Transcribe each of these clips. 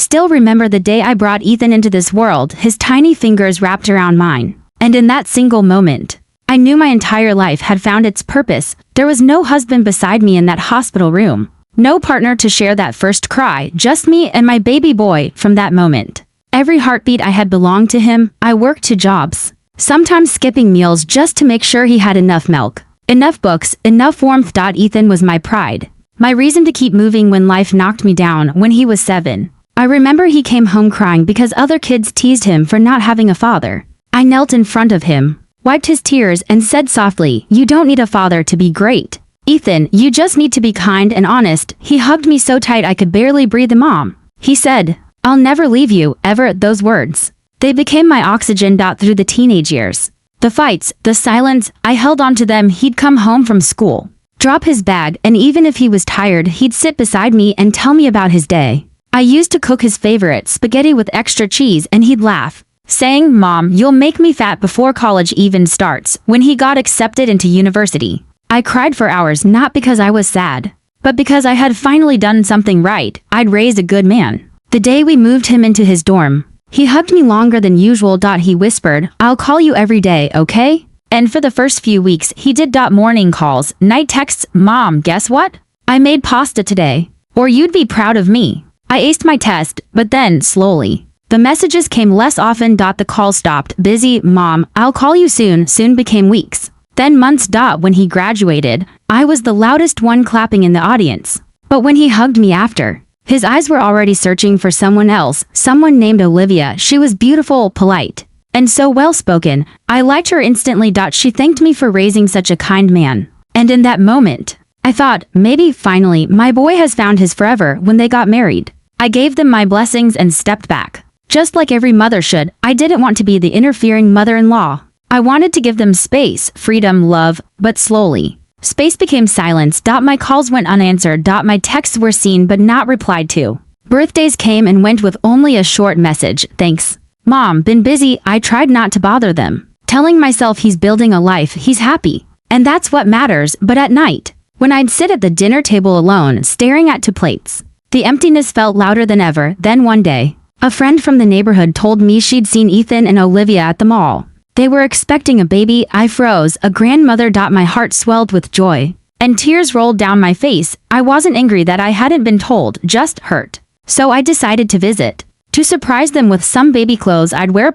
still remember the day I brought Ethan into this world, his tiny fingers wrapped around mine. And in that single moment, I knew my entire life had found its purpose. There was no husband beside me in that hospital room. No partner to share that first cry, just me and my baby boy. From that moment, every heartbeat I had belonged to him. I worked 2 jobs, sometimes skipping meals just to make sure he had enough milk, enough books, enough warmth. Ethan was my pride, my reason to keep moving when life knocked me down. When he was 7, I remember he came home crying because other kids teased him for not having a father. I knelt in front of him, wiped his tears, and said softly, "You don't need a father to be great, Ethan, you just need to be kind and honest." He hugged me so tight I could barely breathe. "Mom," he said, "I'll never leave you, ever." Those words, they became my oxygen. Through the teenage years, the fights, the silence, I held on to them. He'd come home from school, drop his bag, and even if he was tired, he'd sit beside me and tell me about his day. I used to cook his favorite spaghetti with extra cheese, and he'd laugh, saying, "Mom, you'll make me fat before college even starts." When he got accepted into university, I cried for hours, not because I was sad, but because I had finally done something right. I'd raised a good man. The day we moved him into his dorm, he hugged me longer than usual. He whispered, "I'll call you every day, okay?" And for the first few weeks, he did. Morning calls, night texts, "Mom, guess what? I made pasta today. Or you'd be proud of me. I aced my test." But then, slowly, the messages came less often. The calls stopped. "Busy, Mom, I'll call you soon." Soon became weeks, then months. When he graduated, I was the loudest one clapping in the audience. But when he hugged me after, his eyes were already searching for someone else, someone named Olivia. She was beautiful, polite, and so well-spoken. I liked her instantly. She thanked me for raising such a kind man. And in that moment, I thought, maybe finally my boy has found his forever. When they got married, I gave them my blessings and stepped back. Just like every mother should, I didn't want to be the interfering mother-in-law. I wanted to give them space, freedom, love. But slowly, space became silence. My calls went unanswered. My texts were seen but not replied to. Birthdays came and went with only a short message. "Thanks, Mom, been busy." I tried not to bother them, telling myself he's building a life, he's happy, and that's what matters. But at night, when I'd sit at the dinner table alone, staring at 2 plates, the emptiness felt louder than ever. Then one day, a friend from the neighborhood told me she'd seen Ethan and Olivia at the mall. They were expecting a baby. I froze. A grandmother. My heart swelled with joy, and tears rolled down my face. I wasn't angry that I hadn't been told, just hurt. So I decided to visit, to surprise them with some baby clothes I'd wear.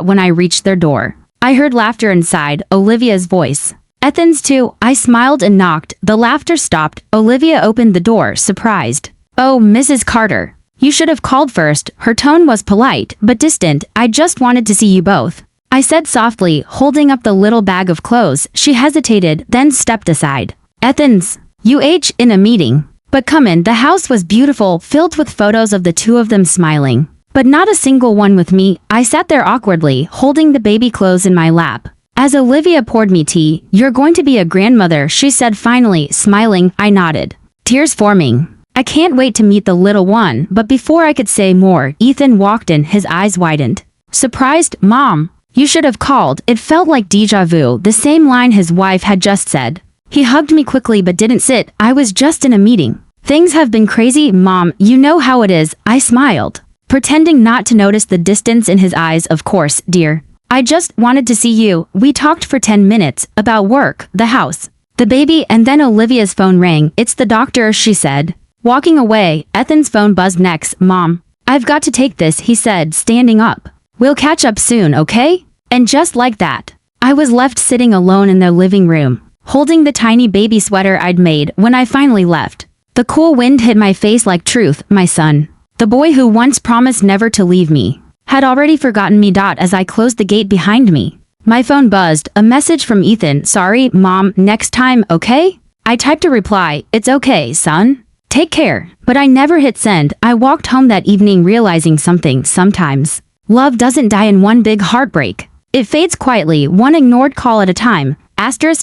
When I reached their door, I heard laughter inside, Olivia's voice. "Ethan's too." I smiled and knocked. The laughter stopped. Olivia opened the door, surprised. "Oh, Mrs. Carter, you should have called first." Her tone was polite, but distant. "I just wanted to see you both," I said softly, holding up the little bag of clothes. She hesitated, then stepped aside. "Ethan's in a meeting. But come in." The house was beautiful, filled with photos of the 2 of them smiling, but not a single one with me. I sat there awkwardly, holding the baby clothes in my lap. As Olivia poured me tea, "You're going to be a grandmother," she said finally, smiling. I nodded, tears forming. "I can't wait to meet the little one." But before I could say more, Ethan walked in. His eyes widened. Surprised, "Mom, you should have called." It felt like déjà vu, the same line his wife had just said. He hugged me quickly but didn't sit. "I was just in a meeting. Things have been crazy, Mom. You know how it is." I smiled, pretending not to notice the distance in his eyes. "Of course, dear. I just wanted to see you." We talked for 10 minutes, about work, the house, the baby, and then Olivia's phone rang. "It's the doctor," she said. Walking away, Ethan's phone buzzed next. "Mom, I've got to take this," he said, standing up. "We'll catch up soon, okay?" And just like that, I was left sitting alone in their living room, holding the tiny baby sweater I'd made. When I finally left, the cool wind hit my face like truth. My son, the boy who once promised never to leave me, had already forgotten me. As I closed the gate behind me, my phone buzzed. A message from Ethan. "Sorry, Mom, next time, okay?" I typed a reply. "It's okay, son. Take care." But I never hit send. I walked home that evening realizing something. Sometimes love doesn't die in one big heartbreak. It fades quietly, one ignored call at a time.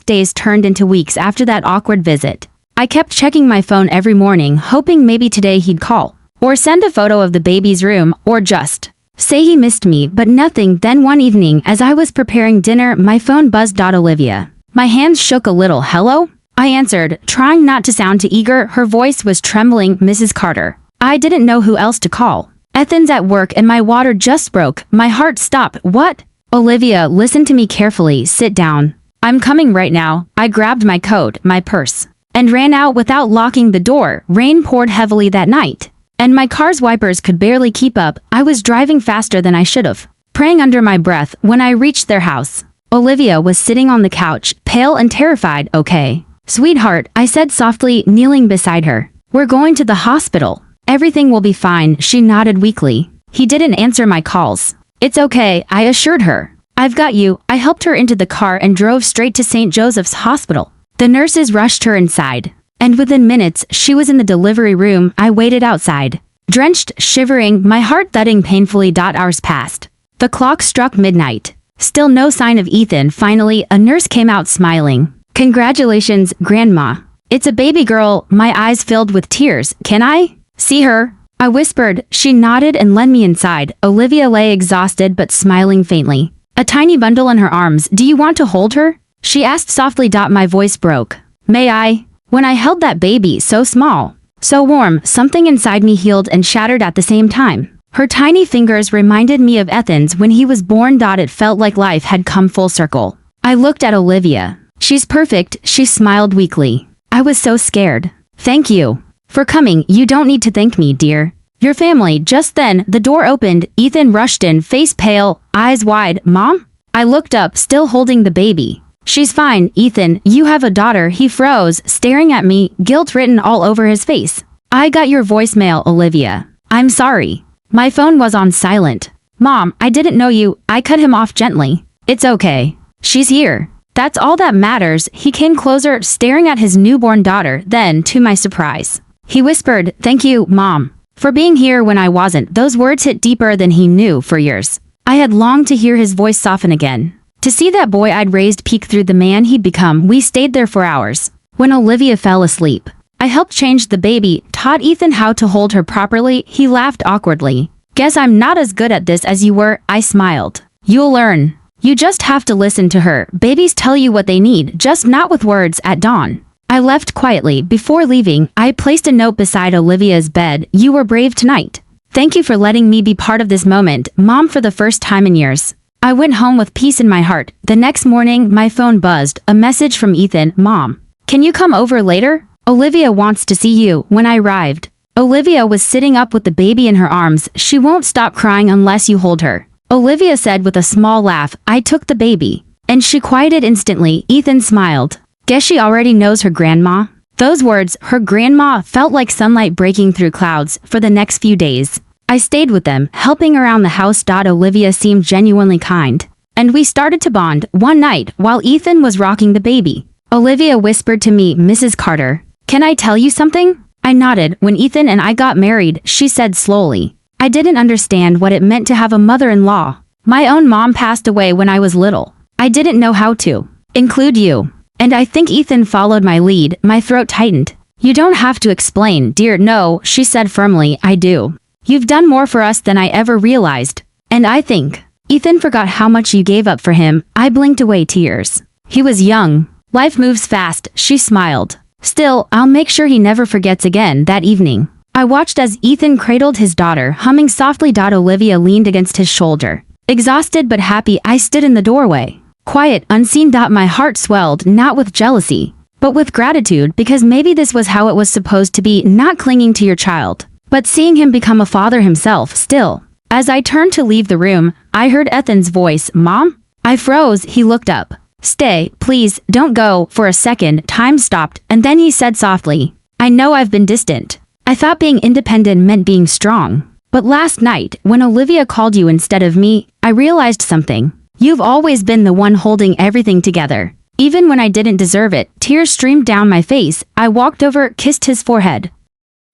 Days turned into weeks after that awkward visit. I kept checking my phone every morning, hoping maybe today he'd call, or send a photo of the baby's room, or just say he missed me. But nothing. Then one evening, as I was preparing dinner, my phone buzzed. Olivia. My hands shook a little. "Hello?" I answered, trying not to sound too eager. Her voice was trembling. "Mrs. Carter." I didn't know who else to call. Ethan's at work and my water just broke. My heart stopped. What? Olivia, listen to me carefully. Sit down. I'm coming right now. I grabbed my coat, my purse, and ran out without locking the door. Rain poured heavily that night, and my car's wipers could barely keep up. I was driving faster than I should have, praying under my breath. When I reached their house, Olivia was sitting on the couch, pale and terrified. Okay, sweetheart, I said softly, kneeling beside her. We're going to the hospital. Everything will be fine. She nodded weakly. He didn't answer my calls. It's okay, I assured her. I've got you. I helped her into the car and drove straight to St. Joseph's Hospital. The nurses rushed her inside, and within minutes, she was in the delivery room. I waited outside, drenched, shivering, my heart thudding painfully. Hours passed. The clock struck midnight. Still no sign of Ethan. Finally, a nurse came out smiling. Congratulations, Grandma. It's a baby girl. My eyes filled with tears. Can I see her? I whispered. She nodded and led me inside. Olivia lay exhausted but smiling faintly, a tiny bundle in her arms. Do you want to hold her? She asked softly. My voice broke. May I? When I held that baby, so small, so warm, something inside me healed and shattered at the same time. Her tiny fingers reminded me of Ethan's when he was born. It felt like life had come full circle. I looked at Olivia. She's perfect. She smiled weakly. I was so scared. Thank you for coming. You don't need to thank me, dear. Your family. Just then, the door opened. Ethan rushed in, face pale, eyes wide. Mom? I looked up, still holding the baby. She's fine, Ethan. You have a daughter. He froze, staring at me, guilt written all over his face. I got your voicemail, Olivia. I'm sorry. My phone was on silent. Mom, I didn't know you. I cut him off gently. It's okay. She's here. That's all that matters. He came closer, staring at his newborn daughter. Then, to my surprise, he whispered, thank you, Mom, for being here when I wasn't. Those words hit deeper than he knew. For years, I had longed to hear his voice soften again, to see that boy I'd raised peek through the man he'd become. We stayed there for hours. When Olivia fell asleep, I helped change the baby, taught Ethan how to hold her properly. He laughed awkwardly. Guess I'm not as good at this as you were. I smiled. You'll learn. You just have to listen to her. Babies tell you what they need, just not with words. At dawn, I left quietly. Before leaving, I placed a note beside Olivia's bed. You were brave tonight. Thank you for letting me be part of this moment, Mom. For the first time in years, I went home with peace in my heart. The next morning, my phone buzzed. A message from Ethan. Mom, can you come over later? Olivia wants to see you. When I arrived, Olivia was sitting up with the baby in her arms. She won't stop crying unless you hold her, Olivia said with a small laugh. I took the baby, and she quieted instantly. Ethan smiled. Guess she already knows her grandma. Those words, her grandma, felt like sunlight breaking through clouds. For the next few days, I stayed with them, helping around the house. Olivia seemed genuinely kind, and we started to bond. One night, while Ethan was rocking the baby, Olivia whispered to me, Mrs. Carter, can I tell you something? I nodded. When Ethan and I got married, she said slowly, I didn't understand what it meant to have a mother-in-law. My own mom passed away when I was little. I didn't know how to include you. And I think Ethan followed my lead. My throat tightened. You don't have to explain, dear. No, she said firmly. I do. You've done more for us than I ever realized. And I think Ethan forgot how much you gave up for him. I blinked away tears. He was young. Life moves fast. She smiled. Still, I'll make sure he never forgets again. That evening, I watched as Ethan cradled his daughter, humming softly. Olivia leaned against his shoulder. Exhausted but happy, I stood in the doorway. Quiet, unseen. My heart swelled, not with jealousy, but with gratitude, because maybe this was how it was supposed to be, not clinging to your child, but seeing him become a father himself. Still, as I turned to leave the room, I heard Ethan's voice. Mom? I froze. He looked up. Stay, please, don't go. For a second, time stopped, and then he said softly, I know I've been distant. I thought being independent meant being strong. But last night, when Olivia called you instead of me, I realized something. You've always been the one holding everything together. Even when I didn't deserve it. Tears streamed down my face. I walked over, kissed his forehead,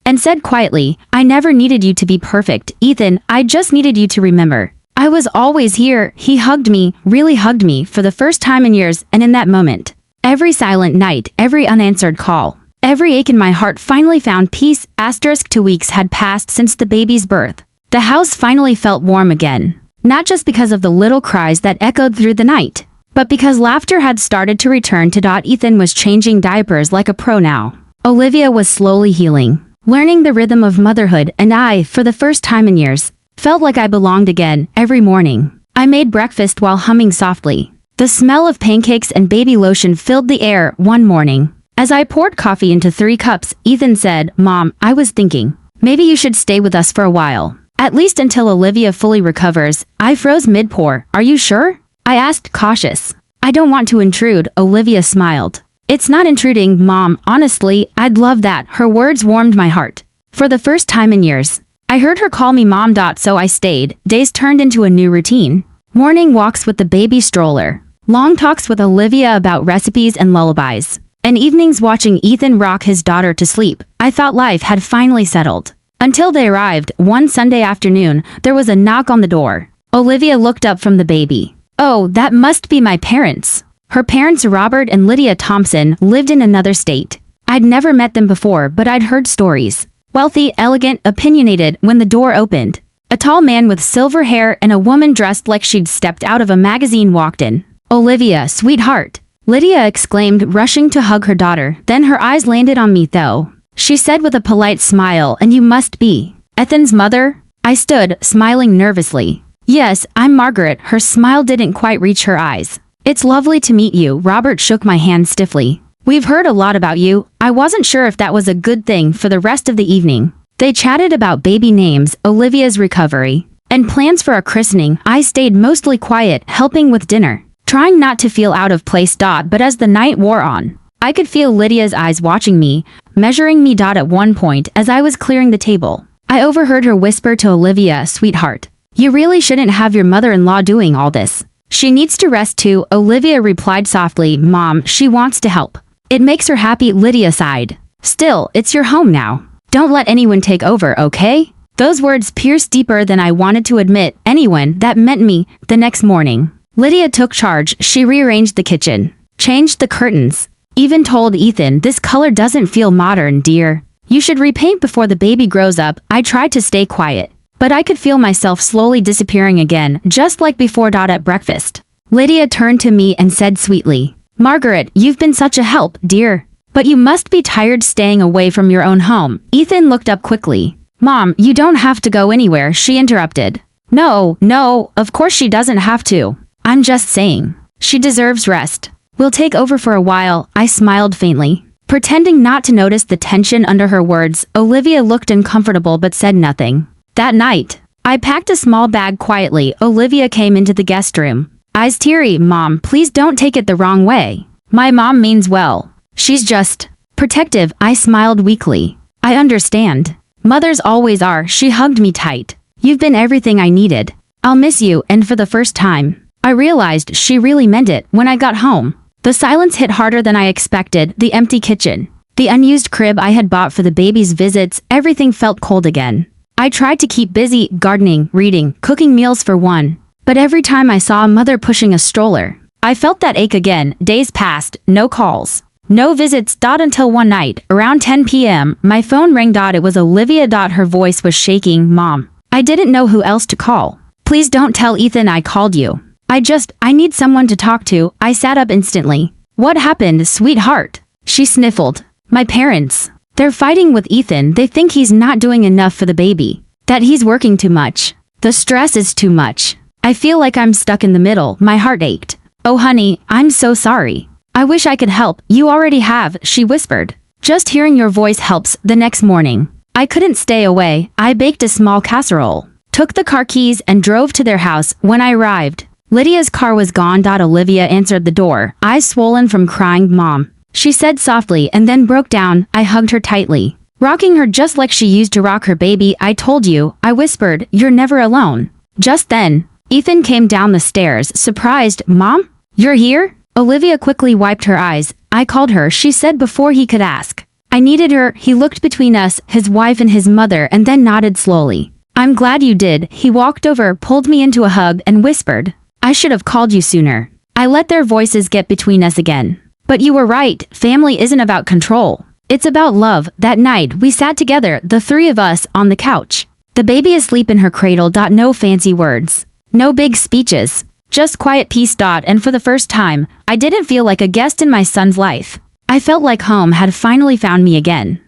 and said quietly, I never needed you to be perfect, Ethan. I just needed you to remember I was always here. He hugged me, really hugged me, for the first time in years, and in that moment, every silent night, every unanswered call, every ache in my heart finally found peace. 2 weeks had passed since the baby's birth. The house finally felt warm again. Not just because of the little cries that echoed through the night, but because laughter had started to return. Ethan was changing diapers like a pro now. Olivia was slowly healing, learning the rhythm of motherhood, and I, for the first time in years, Felt like I belonged again, every morning. I made breakfast while humming softly. The smell of pancakes and baby lotion filled the air one morning. As I poured coffee into 3 cups, Ethan said, "Mom, I was thinking, maybe you should stay with us for a while. At least until Olivia fully recovers." I froze mid-pour. "Are you sure?" I asked, cautious. "I don't want to intrude," Olivia smiled. "It's not intruding, Mom. Honestly, I'd love that." Her words warmed my heart. For the first time in years, I heard her call me Mom. So I stayed. Days turned into a new routine. Morning walks with the baby stroller. Long talks with Olivia about recipes and lullabies. And evenings watching Ethan rock his daughter to sleep. I thought life had finally settled. Until they arrived. One Sunday afternoon, there was a knock on the door. Olivia looked up from the baby. "Oh, that must be my parents." Her parents, Robert and Lydia Thompson, lived in another state. I'd never met them before, but I'd heard stories. Wealthy, elegant, opinionated. When the door opened, a tall man with silver hair and a woman dressed like she'd stepped out of a magazine walked in. "Olivia, sweetheart," Lydia exclaimed, rushing to hug her daughter. Then her eyes landed on me though. She said with a polite smile, "And you must be Ethan's mother?" I stood, smiling nervously. "Yes, I'm Margaret." Her smile didn't quite reach her eyes. "It's lovely to meet you." Robert shook my hand stiffly. "We've heard a lot about you." I wasn't sure if that was a good thing. For the rest of the evening, they chatted about baby names, Olivia's recovery, and plans for a christening. I stayed mostly quiet, helping with dinner, trying not to feel out of place. But as the night wore on, I could feel Lydia's eyes watching me, measuring me. At one point, as I was clearing the table, I overheard her whisper to Olivia, "Sweetheart, you really shouldn't have your mother-in-law doing all this. She needs to rest too." Olivia replied softly, "Mom, she wants to help. It makes her happy." Lydia sighed. "Still, it's your home now. Don't let anyone take over, okay?" Those words pierced deeper than I wanted to admit. Anyone, that meant me. The next morning, Lydia took charge. She rearranged the kitchen, changed the curtains, even told Ethan, "This color doesn't feel modern, dear. You should repaint before the baby grows up." I tried to stay quiet, but I could feel myself slowly disappearing again, just like before. At breakfast, Lydia turned to me and said sweetly, "Margaret, you've been such a help, dear. But you must be tired staying away from your own home." Ethan looked up quickly. "Mom, you don't have to go anywhere," she interrupted. No, of course she doesn't have to. I'm just saying, she deserves rest. We'll take over for a while." I smiled faintly, pretending not to notice the tension under her words. Olivia looked uncomfortable but said nothing. That night, I packed a small bag quietly. Olivia came into the guest room, eyes teary. "Mom, please don't take it the wrong way. My mom means well. She's just protective." I smiled weakly. "I understand. Mothers always are." She hugged me tight. "You've been everything I needed. I'll miss you." And for the first time, I realized she really meant it. When I got home, the silence hit harder than I expected. The empty kitchen, the unused crib I had bought for the baby's visits, everything felt cold again. I tried to keep busy, gardening, reading, cooking meals for one. But every time I saw a mother pushing a stroller, I felt that ache again. Days passed, no calls, no visits. Until one night, around 10 p.m., my phone rang. It was Olivia. Her voice was shaking. "Mom, I didn't know who else to call. Please don't tell Ethan I called you. I need someone to talk to." I sat up instantly. "What happened, sweetheart?" She sniffled. "My parents. They're fighting with Ethan. They think he's not doing enough for the baby. That he's working too much. The stress is too much. I feel like I'm stuck in the middle." My heart ached. "Oh honey, I'm so sorry. I wish I could help." "You already have," she whispered. "Just hearing your voice helps." The next morning, I couldn't stay away. I baked a small casserole, took the car keys and drove to their house. When I arrived, Lydia's car was gone. Olivia answered the door, eyes swollen from crying. "Mom," she said softly, and then broke down. I hugged her tightly, rocking her just like she used to rock her baby. "I told you," I whispered, "you're never alone." Just then, Ethan came down the stairs, surprised. "Mom, you're here?" Olivia quickly wiped her eyes. "I called her," she said before he could ask. "I needed her." He looked between us, his wife and his mother, and then nodded slowly. "I'm glad you did." He walked over, pulled me into a hug, and whispered, "I should have called you sooner." I let their voices get between us again. "But you were right, family isn't about control. It's about love." That night, we sat together, the three of us, on the couch. The baby asleep in her cradle. No fancy words, no big speeches, just quiet peace. And for the first time, I didn't feel like a guest in my son's life. I felt like home had finally found me again.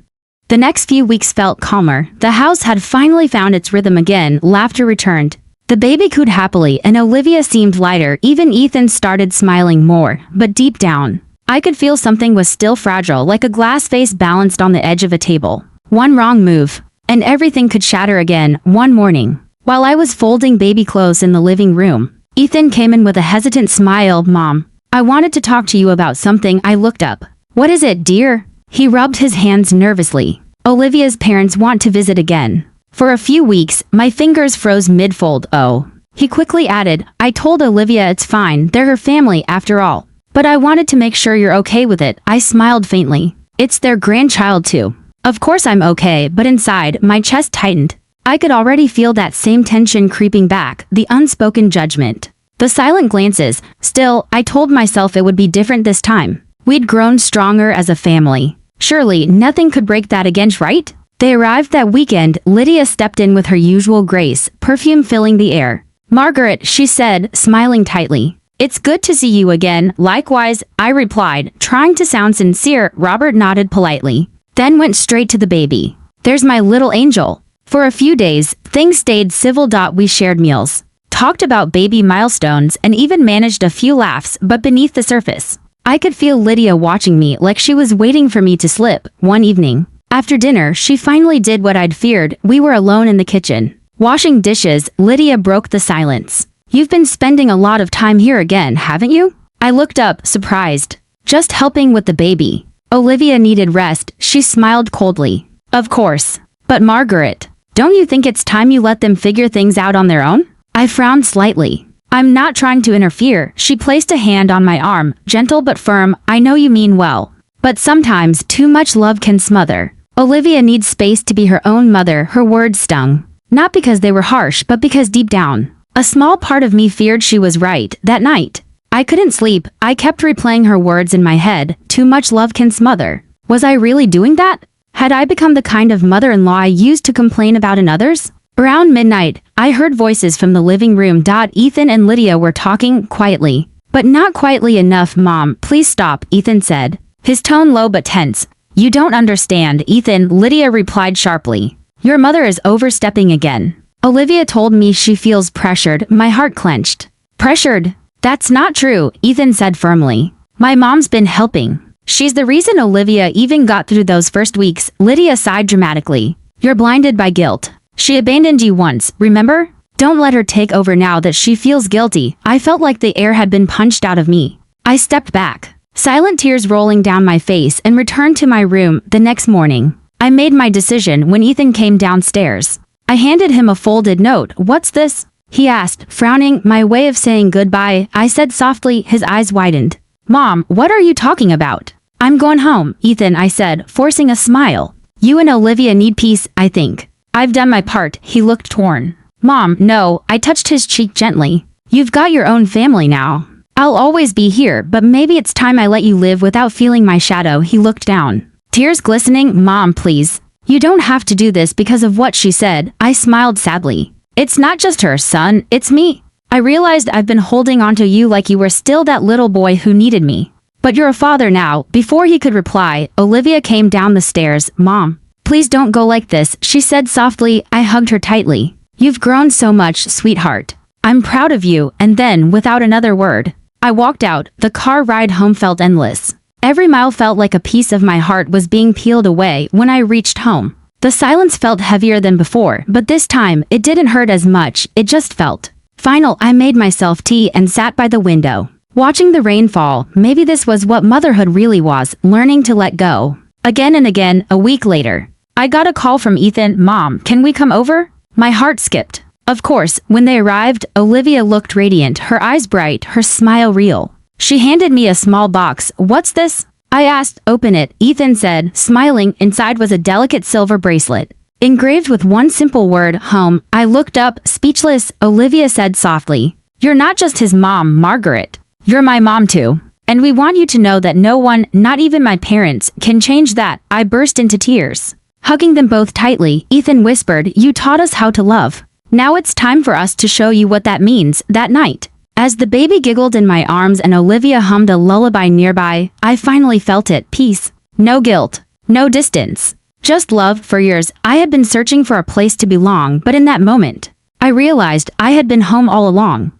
The next few weeks felt calmer. The house had finally found its rhythm again. Laughter returned. The baby cooed happily and Olivia seemed lighter. Even Ethan started smiling more, but deep down, I could feel something was still fragile, like a glass vase balanced on the edge of a table. One wrong move, and everything could shatter again. One morning, while I was folding baby clothes in the living room, Ethan came in with a hesitant smile. "Mom, I wanted to talk to you about something." I looked up. "What is it, dear?" He rubbed his hands nervously. "Olivia's parents want to visit again." For a few weeks, my fingers froze mid-fold. "Oh." He quickly added, "I told Olivia it's fine, they're her family after all. But I wanted to make sure you're okay with it." I smiled faintly. "It's their grandchild too." Of course I'm okay, but inside, my chest tightened. I could already feel that same tension creeping back, the unspoken judgment. The silent glances. Still, I told myself it would be different this time. We'd grown stronger as a family. Surely, nothing could break that again, right? They arrived that weekend. Lydia stepped in with her usual grace, perfume filling the air. "Margaret," she said, smiling tightly. "It's good to see you again." "Likewise," I replied, trying to sound sincere. Robert nodded politely, then went straight to the baby. "There's my little angel." For a few days, things stayed civil. We shared meals, talked about baby milestones, and even managed a few laughs, but beneath the surface, I could feel Lydia watching me like she was waiting for me to slip. One evening, after dinner, she finally did what I'd feared. We were alone in the kitchen, washing dishes. Lydia broke the silence. "You've been spending a lot of time here again, haven't you?" I looked up, surprised. "Just helping with the baby." Olivia needed rest. She smiled coldly. "Of course. But Margaret, don't you think it's time you let them figure things out on their own?" I frowned slightly. "I'm not trying to interfere." She placed a hand on my arm, gentle but firm. "I know you mean well. But sometimes too much love can smother. Olivia needs space to be her own mother." Her words stung. Not because they were harsh, but because deep down, a small part of me feared she was right. That night, I couldn't sleep. I kept replaying her words in my head. Too much love can smother. Was I really doing that? Had I become the kind of mother-in-law I used to complain about in others? Around midnight, I heard voices from the living room. Ethan and Lydia were talking quietly, but not quietly enough. "Mom, please stop," Ethan said, his tone low but tense. "You don't understand, Ethan," Lydia replied sharply. "Your mother is overstepping again." Olivia told me she feels pressured. My heart clenched. "Pressured? That's not true," Ethan said firmly. "My mom's been helping. She's the reason Olivia even got through those first weeks." Lydia sighed dramatically. "You're blinded by guilt. She abandoned you once, remember? Don't let her take over now that she feels guilty." I felt like the air had been punched out of me. I stepped back, silent tears rolling down my face, and returned to my room. The next morning, I made my decision when Ethan came downstairs. I handed him a folded note. "What's this?" he asked, frowning. "My way of saying goodbye," I said softly. His eyes widened. "Mom, what are you talking about?" "I'm going home, Ethan," I said, forcing a smile. "You and Olivia need peace, I think. I've done my part." He looked torn. "Mom, no," I touched his cheek gently. "You've got your own family now. I'll always be here, but maybe it's time I let you live without feeling my shadow." He looked down, tears glistening. "Mom, please. You don't have to do this." Because of what she said, I smiled sadly. "It's not just her, son, it's me. I realized I've been holding on to you like you were still that little boy who needed me. But you're a father now." Before he could reply, Olivia came down the stairs. "Mom, please don't go like this," she said softly. I hugged her tightly. "You've grown so much, sweetheart. I'm proud of you." And then, without another word, I walked out. The car ride home felt endless. Every mile felt like a piece of my heart was being peeled away. When I reached home, the silence felt heavier than before, but this time, it didn't hurt as much. It just felt final. I made myself tea and sat by the window, watching the rain fall. Maybe this was what motherhood really was, learning to let go. Again and again. A week later, I got a call from Ethan. "Mom, can we come over?" My heart skipped. Of course. When they arrived, Olivia looked radiant, her eyes bright, her smile real. She handed me a small box. "What's this?" I asked. "Open it," Ethan said, smiling. Inside was a delicate silver bracelet, engraved with one simple word, home. I looked up, speechless. Olivia said softly, "You're not just his mom, Margaret. You're my mom too. And we want you to know that no one, not even my parents, can change that." I burst into tears, hugging them both tightly. Ethan whispered, "You taught us how to love. Now it's time for us to show you what that means." That night, as the baby giggled in my arms and Olivia hummed a lullaby nearby, I finally felt it. Peace. No guilt. No distance. Just love. For years, I had been searching for a place to belong, but in that moment, I realized I had been home all along.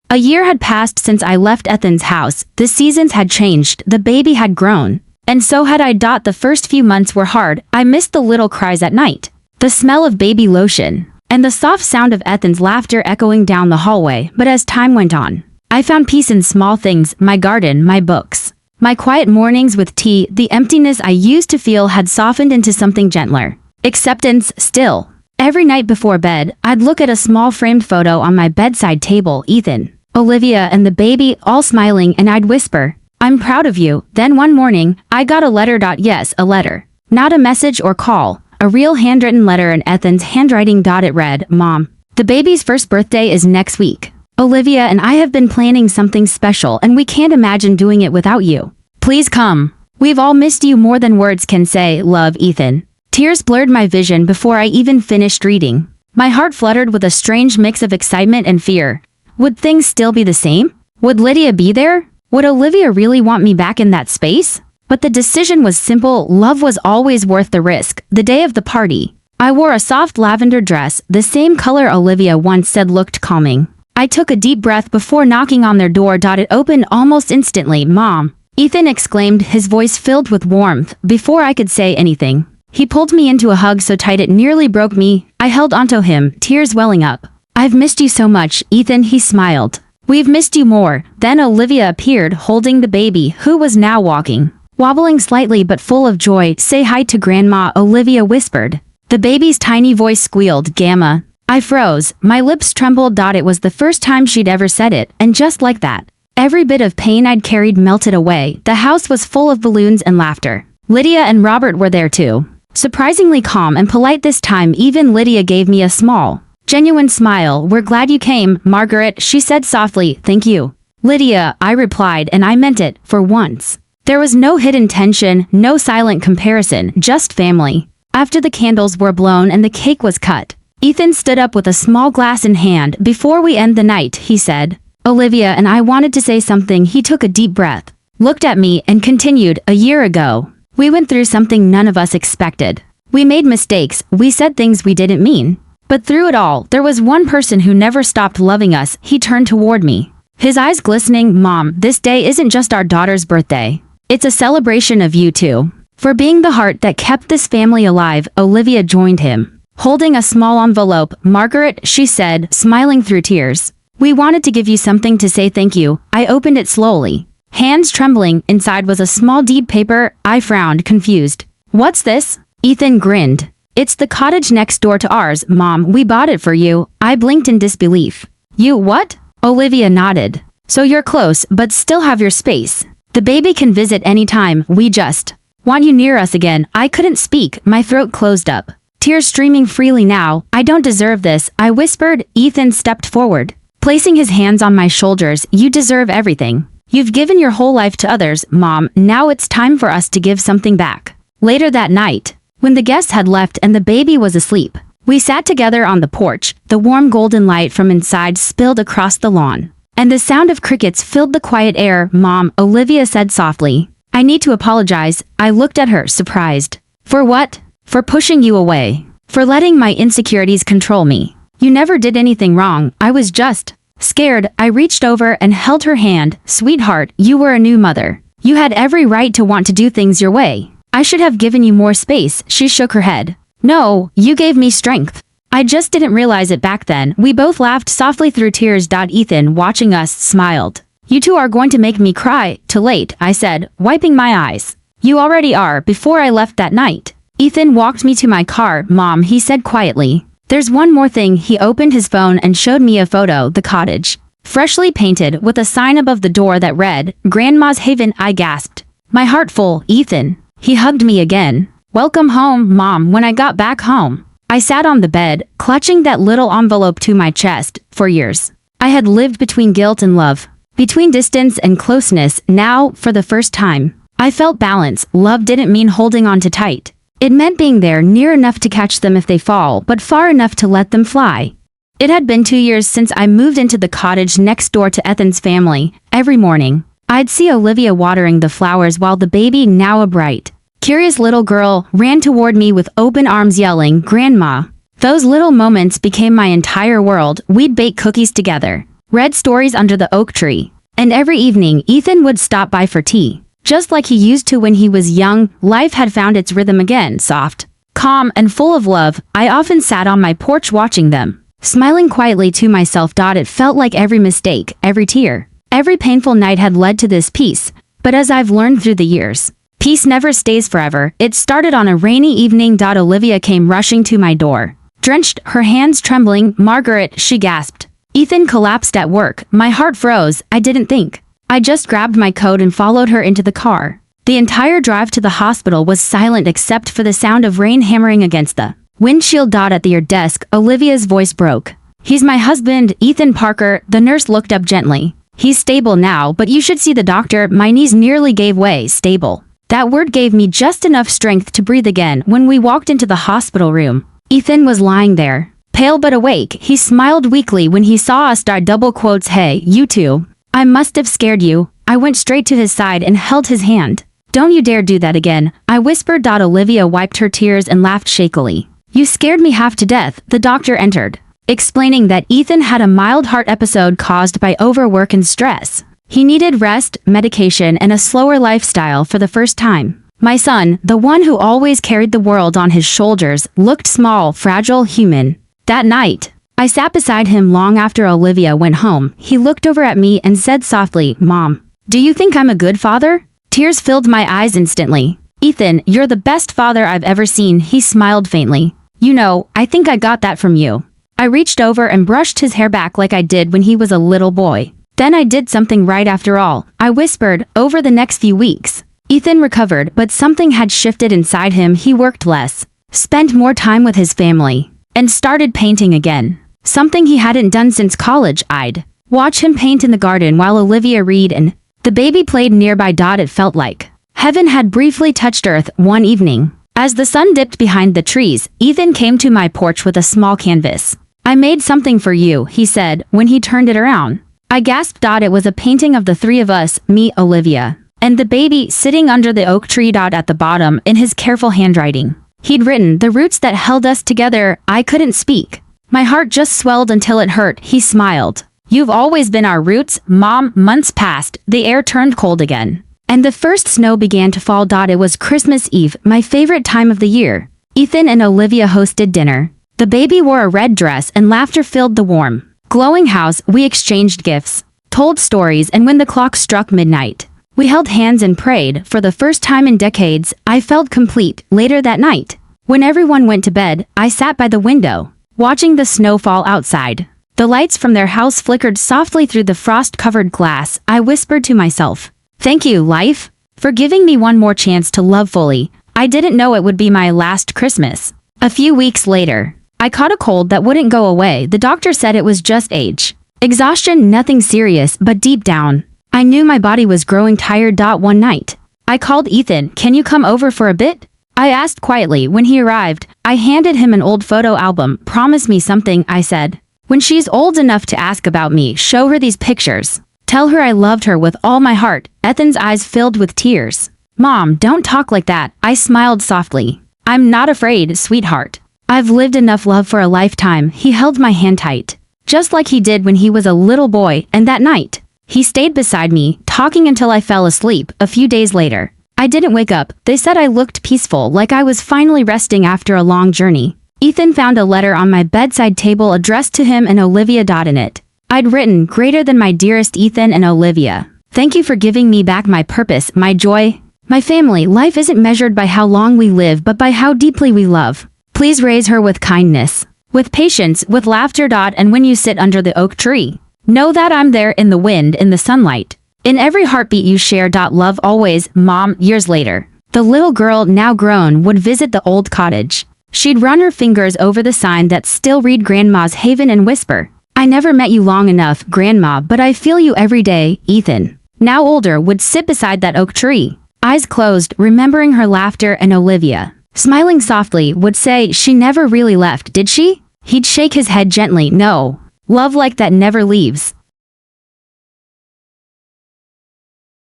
A year had passed since I left Ethan's house, the seasons had changed, the baby had grown. And so had I. The first few months were hard. I missed the little cries at night, the smell of baby lotion, and the soft sound of Ethan's laughter echoing down the hallway. But as time went on, I found peace in small things, my garden, my books, my quiet mornings with tea. The emptiness I used to feel had softened into something gentler. Acceptance. Still, every night before bed, I'd look at a small framed photo on my bedside table, Ethan, Olivia, and the baby, all smiling, and I'd whisper, "I'm proud of you." Then one morning, I got a letter. Yes, a letter. Not a message or call. A real handwritten letter in Ethan's handwriting. It read, "Mom, the baby's first birthday is next week. Olivia and I have been planning something special and we can't imagine doing it without you. Please come. We've all missed you more than words can say. Love, Ethan." Tears blurred my vision before I even finished reading. My heart fluttered with a strange mix of excitement and fear. Would things still be the same? Would Lydia be there? Would Olivia really want me back in that space? But the decision was simple. Love was always worth the risk. The day of the party, I wore a soft lavender dress, the same color Olivia once said looked calming. I took a deep breath before knocking on their door. It opened almost instantly. "Mom," Ethan exclaimed, his voice filled with warmth. Before I could say anything, he pulled me into a hug so tight it nearly broke me. I held onto him, tears welling up. "I've missed you so much, Ethan," he smiled. "We've missed you more." Then Olivia appeared, holding the baby, who was now walking, wobbling slightly but full of joy. "Say hi to Grandma," Olivia whispered. The baby's tiny voice squealed, "Gamma." I froze, my lips trembled. It was the first time she'd ever said it, and just like that, every bit of pain I'd carried melted away. The house was full of balloons and laughter. Lydia and Robert were there too. Surprisingly calm and polite this time. Even Lydia gave me a small, genuine smile. "We're glad you came, Margaret," she said softly. "Thank you, Lydia," I replied, and I meant it, for once. There was no hidden tension, no silent comparison, just family. After the candles were blown and the cake was cut, Ethan stood up with a small glass in hand. "Before we end the night," he said, "Olivia and I wanted to say something." He took a deep breath, looked at me, and continued, "A year ago, we went through something none of us expected. We made mistakes, we said things we didn't mean. But through it all, there was one person who never stopped loving us." He turned toward me, his eyes glistening. "Mom, this day isn't just our daughter's birthday. It's a celebration of you too. For being the heart that kept this family alive." Olivia joined him, holding a small envelope. "Margaret," she said, smiling through tears, "we wanted to give you something to say thank you." I opened it slowly, hands trembling. Inside was a small deed paper. I frowned, confused. "What's this?" Ethan grinned. "It's the cottage next door to ours, Mom. We bought it for you." I blinked in disbelief. "You what?" Olivia nodded. "So you're close, but still have your space. The baby can visit anytime. We just want you near us again." I couldn't speak, my throat closed up, tears streaming freely now. "I don't deserve this," I whispered. Ethan stepped forward, placing his hands on my shoulders. "You deserve everything. You've given your whole life to others, Mom. Now it's time for us to give something back." Later that night, when the guests had left and the baby was asleep, we sat together on the porch. The warm golden light from inside spilled across the lawn, and the sound of crickets filled the quiet air. "Mom," Olivia said softly, "I need to apologize." I looked at her, surprised. "For what?" "For pushing you away. For letting my insecurities control me. You never did anything wrong. I was just scared." I reached over and held her hand. "Sweetheart, you were a new mother. You had every right to want to do things your way. I should have given you more space." She shook her head. "No, you gave me strength. I just didn't realize it back then." We both laughed softly through tears. Ethan, watching us, smiled. "You two are going to make me cry." "Too late," I said, wiping my eyes. "You already are." Before I left that night, Ethan walked me to my car. "Mom," he said quietly, "there's one more thing." He opened his phone and showed me a photo. The cottage, freshly painted, with a sign above the door that read, "Grandma's Haven." I gasped, my heart full. "Ethan." He hugged me again. "Welcome home, Mom." When I got back home, I sat on the bed, clutching that little envelope to my chest. For years, I had lived between guilt and love, between distance and closeness. Now, for the first time, I felt balance. Love didn't mean holding on too tight. It meant being there, near enough to catch them if they fall, but far enough to let them fly. It had been 2 years since I moved into the cottage next door to Ethan's family. Every morning, I'd see Olivia watering the flowers while the baby, now a bright, curious little girl, ran toward me with open arms yelling, "Grandma." Those little moments became my entire world. We'd bake cookies together, read stories under the oak tree, and every evening Ethan would stop by for tea. Just like he used to when he was young, life had found its rhythm again, soft, calm, and full of love. I often sat on my porch watching them, smiling quietly to myself. It felt like every mistake, every tear, every painful night had led to this peace. But as I've learned through the years, peace never stays forever. It started on a rainy evening. Olivia came rushing to my door, drenched, her hands trembling. "Margaret," she gasped. Ethan collapsed at work. My heart froze. I didn't think. I just grabbed my coat and followed her into the car. The entire drive to the hospital was silent except for the sound of rain hammering against the windshield. At your desk, Olivia's voice broke. "He's my husband, Ethan Parker." The nurse looked up gently. "He's stable now, but you should see the doctor." My knees nearly gave way. Stable. That word gave me just enough strength to breathe again. When we walked into the hospital room, Ethan was lying there, pale but awake. He smiled weakly when he saw us. Double quotes, "Hey, you two. I must have scared you." I went straight to his side and held his hand. "Don't you dare do that again," I whispered. Olivia wiped her tears and laughed shakily. "You scared me half to death." The doctor entered, explaining that Ethan had a mild heart episode caused by overwork and stress. He needed rest, medication, and a slower lifestyle for the first time. My son, the one who always carried the world on his shoulders, looked small, fragile, human. That night, I sat beside him long after Olivia went home. He looked over at me and said softly, "Mom, do you think I'm a good father?" Tears filled my eyes instantly. "Ethan, you're the best father I've ever seen." He smiled faintly. "You know, I think I got that from you." I reached over and brushed his hair back like I did when he was a little boy. "Then I did something right after all," I whispered. Over the next few weeks, Ethan recovered, but something had shifted inside him. He worked less, spent more time with his family, and started painting again. Something he hadn't done since college. I'd watch him paint in the garden while Olivia read and the baby played nearby. It felt like heaven had briefly touched earth. One evening, as the sun dipped behind the trees, Ethan came to my porch with a small canvas. "I made something for you," he said when he turned it around. I gasped. It was a painting of the three of us, me, Olivia, and the baby sitting under the oak tree. At the bottom, in his careful handwriting, he'd written, "The roots that held us together." I couldn't speak. My heart just swelled until it hurt. He smiled. "You've always been our roots, Mom." Months passed. The air turned cold again, and the first snow began to fall. It was Christmas Eve, my favorite time of the year. Ethan and Olivia hosted dinner. The baby wore a red dress and laughter filled the warm, glowing house. We exchanged gifts, told stories, and when the clock struck midnight, we held hands and prayed. For the first time in decades, I felt complete. Later that night, when everyone went to bed, I sat by the window, watching the snow fall outside. The lights from their house flickered softly through the frost-covered glass. I whispered to myself, "Thank you, life, for giving me one more chance to love fully." I didn't know it would be my last Christmas. A few weeks later, I caught a cold that wouldn't go away. The doctor said it was just age, exhaustion, nothing serious, but deep down, I knew my body was growing tired. One night, I called Ethan. "Can you come over for a bit?" I asked quietly. When he arrived, I handed him an old photo album. "Promise me something," I said. "When she's old enough to ask about me, show her these pictures. Tell her I loved her with all my heart." Ethan's eyes filled with tears. "Mom, don't talk like that." I smiled softly. "I'm not afraid, sweetheart. I've lived enough love for a lifetime." He held my hand tight, just like he did when he was a little boy, and that night, he stayed beside me, talking until I fell asleep. A few days later, I didn't wake up. They said I looked peaceful, like I was finally resting after a long journey. Ethan found a letter on my bedside table addressed to him and Olivia. In it, I'd written, "Greater than my dearest Ethan and Olivia. Thank you for giving me back my purpose, my joy, my family. Life isn't measured by how long we live, but by how deeply we love. Please raise her with kindness, with patience, with laughter. And when you sit under the oak tree, know that I'm there in the wind, in the sunlight, in every heartbeat you share. Love always, Mom." Years later, the little girl, now grown, would visit the old cottage. She'd run her fingers over the sign that still read Grandma's Haven and whisper, "I never met you long enough, Grandma, but I feel you every day." Ethan, now older, would sit beside that oak tree, eyes closed, remembering her laughter, and Olivia, smiling softly, would say, "She never really left, did she?" He'd shake his head gently. "No. Love like that never leaves."